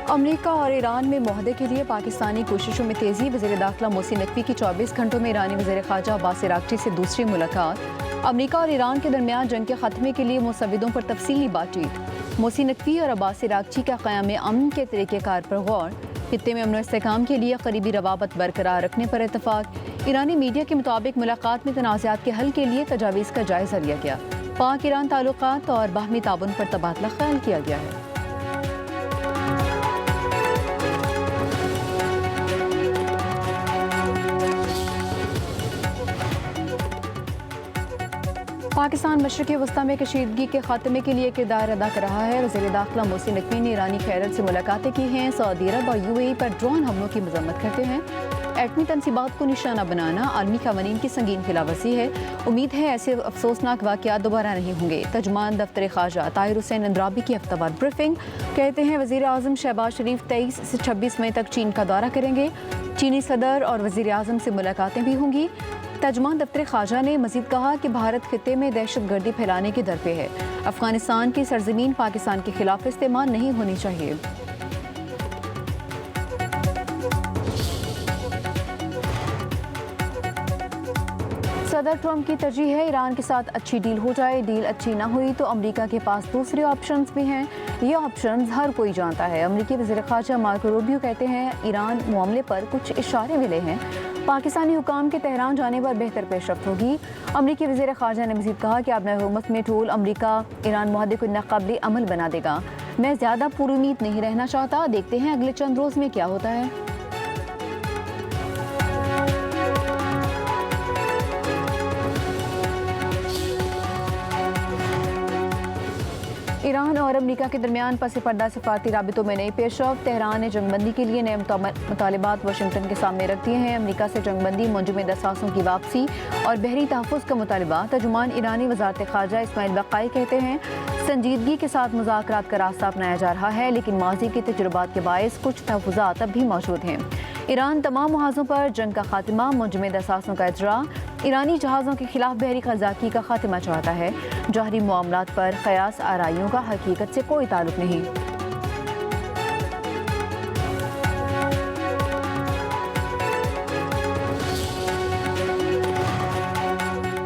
America और Iran में मुआहदे के लिए पाकिस्तानी कोशिशों में तेज़ी। वज़ीर दाखिला मोहसिन नकवी की 24 घंटों में ईरानी वज़ीर ख़ारजा अब्बास अराग़ची से दूसरी मुलाकात। अमेरिका और ईरान के दरमियान जंग के खात्मे के लिए मुसव्विदों पर तफसीली बातचीत। मोहसिन नकवी और अब्बास अराग़ची का क़याम अमन के तरीक़ेकार पर गौर। खित्ते में अमन और इस्तेहकाम के लिए करीबी रवाबत बरकरार रखने पर इत्तफ़ाक़। ईरानी मीडिया के मुताबिक मुलाकात में तनाज़ात के हल के लिए तजावीज़ का जायज़ा लिया गया। पाक ईरान ताल्लुकात और बाहमी ताउन पर तबादला ख्याल किया गया है। पाकिस्तान मशरक़ी वस्ता में कशीदगी के खात्मे के लिए किरदार अदा कर रहा है। वज़ीर दाखिला मोहसिन नकवी ने ईरानी क़यादत से मुलाकातें की हैं। सऊदी अरब और UAE पर ड्रोन हमलों की मज़म्मत करते हैं। एटमी तनसीबात को निशाना बनाना आलमी क़वानीन की संगीन खिलाफवर्जी है। उम्मीद है ऐसे अफसोसनाक वाक़यात दोबारा नहीं होंगे। तर्जुमान दफ्तर ख़ारजा ताहिर हुसैन अंद्राबी की हफ्तावार ब्रीफिंग। कहते हैं वज़ीर आज़म शहबाज शरीफ 23 से 26 मई तक चीन का दौरा करेंगे। चीनी सदर और वज़ीर आज़म से मुलाकातें भी होंगी। तर्जुमान दफ्तर ख़ारजा ने मज़ीद कहा कि भारत खित्ते में दहशतगर्दी फैलाने की दर पे है। अफ़गानिस्तान की सरज़मीन पाकिस्तान के खिलाफ इस्तेमाल नहीं होनी चाहिए। सदर ट्रंप की तरजीह है ईरान के साथ अच्छी डील हो जाए। डील अच्छी ना हुई तो अमेरिका के पास दूसरे ऑप्शंस भी हैं। ये ऑप्शंस हर कोई जानता है। अमेरिकी वज़ीर ख़ारजा मार्को रूबियो कहते हैं ईरान मामले पर कुछ इशारे मिले हैं। पाकिस्तानी हुकाम के तेहरान जाने पर बेहतर पेशरफ्त होगी। अमेरिकी वज़ीर ख़ारजा ने मज़ीद कहा कि अपने हुकूमत में टूल अमेरिका ईरान मुआहदे को नाक़ाबिल अमल बना देगा। मैं ज़्यादा पुरुमीद नहीं रहना चाहता। देखते हैं अगले चंद रोज़ में क्या होता है। ईरान और अमेरिका के दरमियान पस पर्दा सफारती राबितों में नई पेशरफ्त। तेहरान ने जंगबंदी के लिए नए मुतालिबात वाशिंगटन के सामने रख दिए हैं। अमेरिका से जंगबंदी, मुंजमद असासों की वापसी और बहरी तहफ़्फ़ुज़ का मुतालिबा। तर्जुमान ईरानी वज़ारत ख़ारजा इस्माइल बक़ाई कहते हैं संजीदगी के साथ मुज़ाकरात का रास्ता अपनाया जा रहा है, लेकिन माज़ी के तजुर्बात के बायस कुछ तहफ़्फ़ुज़ात अब भी मौजूद हैं। ईरान तमाम मुहाज़ों पर जंग का खात्मा, मुंजमद असासों का इजरा, ईरानी जहाज़ों के खिलाफ बहरी क़ज़ाकी का खात्मा चाहता है। जहरी मामलात पर क़यास आराइयों का हकीकत से कोई ताल्लुक नहीं।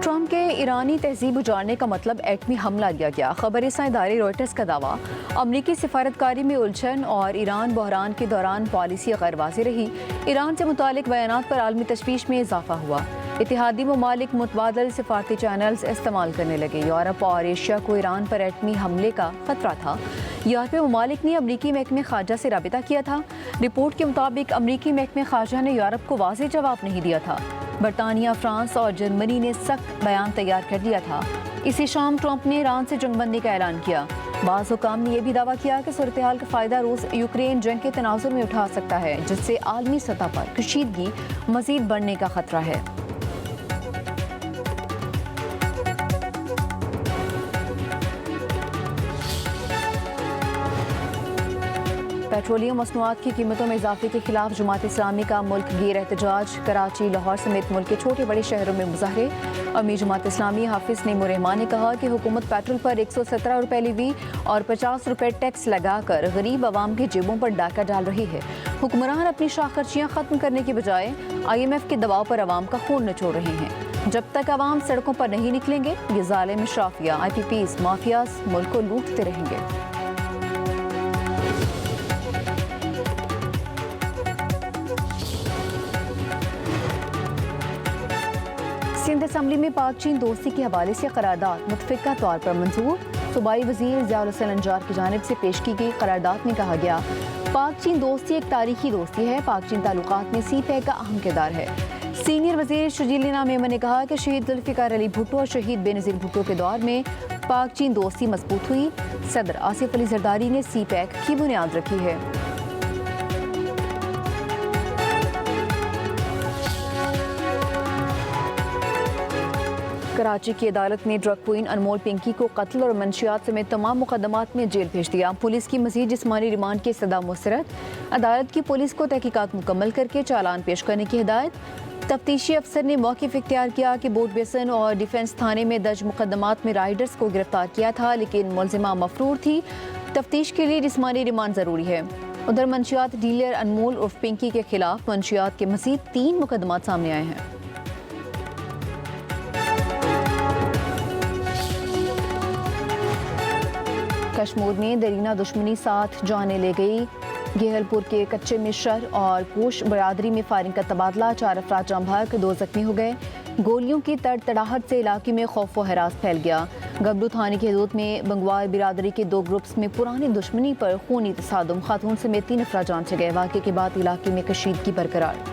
ट्रंप के ईरानी तहजीब उजाड़ने का मतलब एटमी हमला लिया गया। खबरसां इदारे रॉयटर्स का दावा। अमरीकी सिफारतकारी में उलझन और ईरान बहरान के दौरान पॉलिसी गैर वाज़ेह रही। ईरान से मुतालिक बयानात पर आलमी तशवीश में इजाफा हुआ। इत्तेहादी ममालिक मुतबादल सिफारती चैनल्स इस्तेमाल करने लगे। यूरोप और एशिया को ईरान पर एटमी हमले का खतरा था। यूरोपीय ममालिक ने अमरीकी महकमे ख़ारजा से राबिता किया था। रिपोर्ट के मुताबिक अमरीकी महकमे ख़ारजा ने यूरोप को वाज़ेह जवाब नहीं दिया था। बरतानिया, फ्रांस और जर्मनी ने सख्त बयान तैयार कर दिया था। इसी शाम ट्रंप ने ईरान से जंगबंदी का ऐलान किया। बाज़ हुकाम ने यह भी दावा किया कि सूरत हाल का फ़ायदा रूस यूक्रेन जंग के तनाजुर में उठा सकता है, जिससे आलमी सतह पर कशीदगी मज़ीद बढ़ने का खतरा है। पेट्रोलियम मसनूआत की कीमतों में इजाफे के खिलाफ जमात इस्लामी का मुल्क गिर एहतजाज। कराची, लाहौर समेत मुल्क के छोटे बड़े शहरों में मुजाहरे। अमीर जमात इस्लामी हाफिज नईमुर रहमान ने कहा कि हुकूमत पेट्रोल पर 117 रुपये लीवी और 50 रुपये टैक्स लगाकर गरीब आवाम की जेबों पर डाका डाल रही है। हुक्मरान अपनी शाखर्चियाँ खत्म करने की बजाय IMF के दबाव पर आवाम का खून निचोड़ रहे हैं। जब तक आवाम सड़कों पर नहीं निकलेंगे, ये जालिम इशराफिया IPPs माफियाज मुल्क को लूटते रहेंगे। सिंध असम्बली में पाक चीन दोस्ती के हवाले से करारदाद मुतफ़िक़ा तौर पर मंजूर। सूबाई वज़ीर ज़ियाउल हसन अंजार की जानिब से पेश की गई करारदाद में कहा गया पाक चीन दोस्ती एक तारीखी दोस्ती है। पाक चीन ताल्लुकात में CPEC का अहम किरदार है। सीनियर वज़ीर शजीलिना मेमन ने कहा कि शहीद जुल्फ़िकार अली भुट्टो और शहीद बेनज़ीर भुट्टो के दौर में पाक चीन दोस्ती मजबूत हुई। सदर आसिफ अली ज़रदारी ने CPEC की बुनियाद रखी है। कराची की अदालत ने ड्रग क्वीन अनमोल पिंकी को कत्ल और मंशियात समेत तमाम मुकदमात में जेल भेज दिया। पुलिस की मजीद जिस्मानी रिमांड की इस्तदा मुस्तरद। अदालत की पुलिस को तहकीकात मुकम्मल करके चालान पेश करने की हिदायत। तफ्तीशी अफसर ने मौक़िफ़ इख्तियार किया कि बोट बेसन और डिफेंस थाने में दर्ज मुकदमात में राइडर्स को गिरफ्तार किया था, लेकिन मुलजिमा मफरूर थी। तफ्तीश के लिए जिस्मानी रिमांड ज़रूरी है। उधर मंशियात डीलर अनमोल उर्फ पिंकी के खिलाफ मंशियात के मजीद 3 मुकदमात सामने आए हैं। कश्मीर में दरीना दुश्मनी साथ जाने ले गई। गेहलपुर के कच्चे मिशर और पोश बरादरी में फायरिंग का तबादला, 4 अफराद जाम भाग, 2 जख्मी हो गए। गोलियों की तड़तड़ाहट से इलाके में खौफ व हरास फैल गया। गबरू थाने की हदूद में बंगवार बिरादरी के 2 ग्रुप्स में पुरानी दुश्मनी पर खूनी तसादुम, खातून समेत 3 अफराद जान से गए। वाक़े के बाद इलाके में कशीदगी बरकरार।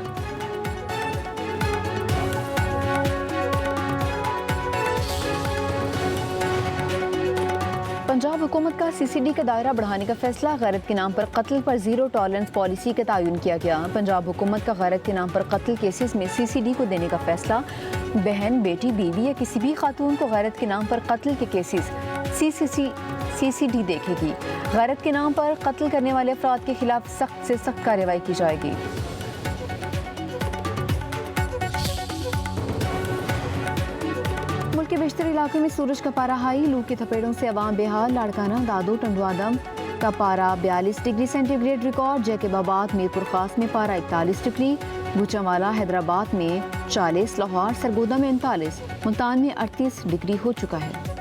पंजाब हुकूमत का CCD का दायरा बढ़ाने का फैसला, गैरत के नाम पर कत्ल पर 0 टॉलरेंस पॉलिसी का तयन किया गया। पंजाब हुकूमत का गैरत के नाम पर कत्ल केसेस में CCD को देने का फैसला। बहन, बेटी, बीवी या किसी भी खातून को गैरत के नाम पर कत्ल के केसेस CCD देखेगी। गैरत के नाम पर कत्ल करने वाले अफराद के खिलाफ सख्त से सख्त कार्रवाई की जाएगी। मुल्क के बेशतर इलाकों में सूरज का पारा हाई, लू के थपेड़ों से अवाम बेहाल। लाड़काना, दादो, टंडवादम का पारा 42 degree centigrade record. Jacobabad, Mirpur खास में पारा 41 डिग्री, गुजरावाला हैदराबाद में 40, लाहौर सरगोदा में 39, मुल्तान में 38 डिग्री हो चुका है।